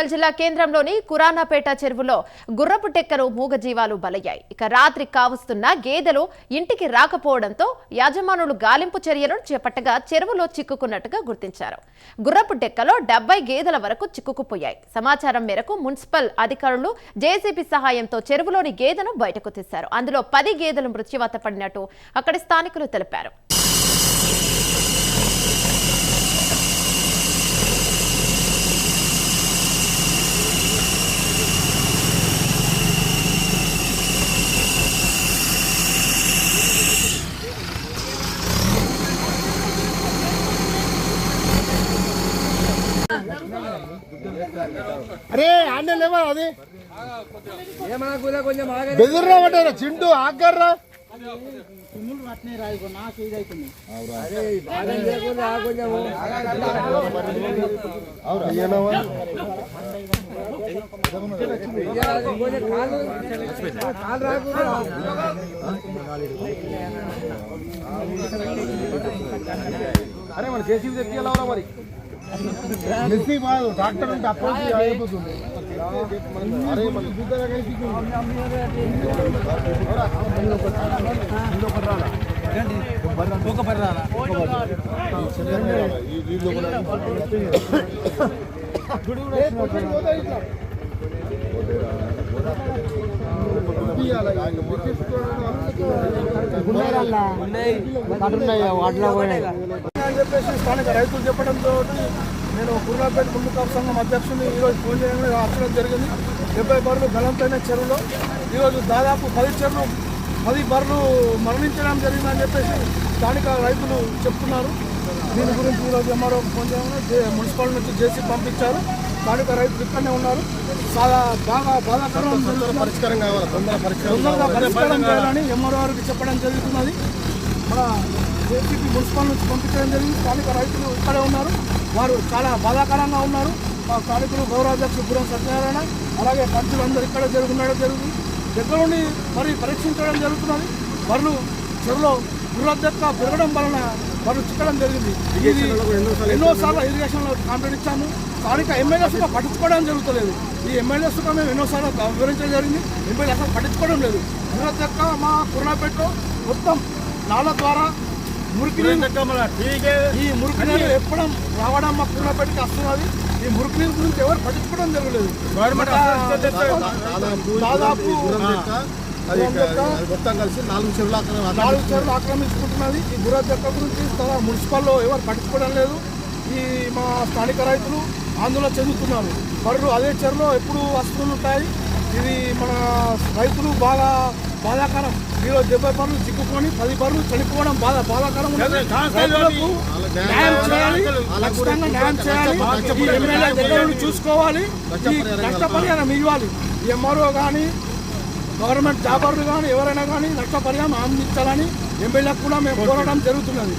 జిల్లా కేంద్రంలోని కురానాపేట చెరువులో గుర్రపు టెక్కరు మూగజీవాలు బలయ్యాయి. ఇక రాత్రి కావస్తున్న గేదెలు ఇంటికి రాకపోవడంతో యాజమానులు గాలింపు చర్యలను చేపట్టగా చెరువులో చిక్కుకున్నట్టుగా గుర్తించారు. గుర్రపు టెక్కలో 70 గేదెల వరకు చిక్కుకుపోయాయి. సమాచారం మేరకు మున్సిపల్ అధికారులు జేసీబీ సహాయంతో చెరువులోని గేదెను బయటకు తీశారు. అందులో 10 గేదెలు మృత్యువాత పడినట్టు అక్కడి స్థానికులు తెలిపారు. అరే ఆన్నే లేవా అది బెదిర్రా పట్టారా చింటూ ఆగర్రా అరే మన జేసీబీ తెచ్చేలా మరి మెస్సీ బాల్ డాక్టర్ ఉంటే అప్రోచ్ అయిపోతుంది. అరే మన గుద్దర కలిసి ఒక బర్రాలా అని చెప్పేసి స్థానిక రైతులు చెప్పడంతో నేను కుర్రాపేట ముందుకాపు సంఘం అధ్యక్షుని ఈరోజు ఫోన్ చేయడం రావడం జరిగింది. 70 బర్రెలు గలంతైన చెరువులో ఈరోజు దాదాపు 10 బర్రెలు మరణించడం జరిగిందని చెప్పేసి స్థానిక రైతులు చెప్తున్నారు. దీని గురించి ఈరోజు ఎంఆర్ఓ ఫోన్ చేయడం మున్సిపల్ నుంచి జేసీ పంపించారు. స్థానిక రైతులు ఇక్కడనే ఉన్నారు. చాలా బాగా బాధాకరం. పరిష్కారం కావాలి, తొందరగా పరిష్కారం చేయాలని ఎంఆర్ఓ గారికి చెప్పడం జరుగుతున్నది. మన జేసీబీ మున్సిపల్ నుంచి పంపించడం జరిగింది. స్థానిక రైతులు ఇక్కడే ఉన్నారు. వారు చాలా బాధాకరంగా ఉన్నారు. మా స్థానికులు గౌరవాధ్యక్షులు గురం సత్యనారాయణ అలాగే పంచులు అందరూ ఇక్కడ జరుగుతుంది. దగ్గర నుండి మరి పరీక్షించడం జరుగుతున్నది. బర్రెలు చెరువులో గుర్రదెక్క పెరగడం వలన బర్రెలు చిక్కడం జరిగింది. ఇది ఎన్నోసార్లు ఇరిగేషన్లో కంప్లైంట్ ఇచ్చాము. స్థానిక ఎమ్మెల్యేస్గా పట్టించుకోవడం జరుగుతలేదు. ఈ ఎమ్మెల్యేస్గా మేము ఎన్నోసార్లు వివరించడం జరిగింది. ఎమ్మెల్యే అసలు పట్టించుకోవడం లేదు. గుర్రదెక్క మా కుర్రాపేటలో మొత్తం నాల ద్వారా మురికి ఈ మురికి నీరు ఎప్పడం రావడం మా కుర్రాపేటకి వస్తున్నది. ఈ మురికి నీరు గురించి ఎవరు పట్టించుకోవడం జరగలేదు. దాదాపు మొత్తం కలిసి 4 చెరువులు ఆక్రమించుకుంటున్నది. ఈ గుర్రదెక్క గురించి మున్సిపల్లో ఎవరు పట్టించుకోవడం లేదు. ఈ మా స్థానిక రైతులు ఆందోళన చెందుతున్నారు. బర్రెలు అదే చెరువులో ఎప్పుడు వస్తుంటాయి. ఇది మన రైతులు బాగా బాధాకరం. ఈరోజు 70 బర్రెలు చిక్కుకొని 10 బర్రెలు చనిపోవడం బాధాకరం. న్యాయం చేయాలి, ఖచ్చితంగా న్యాయం చేయాలి. ఈ ఎమ్మెల్యే దగ్గర నుండి చూసుకోవాలి. ఈ నష్టపరిహారం ఇవ్వాలి. ఈ ఎంఆర్ఓ కానీ గవర్నమెంట్ జాబర్లు కానీ ఎవరైనా కానీ నష్టపరిహారం అందించాలని ఎమ్మెల్యేకు కూడా మేము కోరడం జరుగుతున్నది.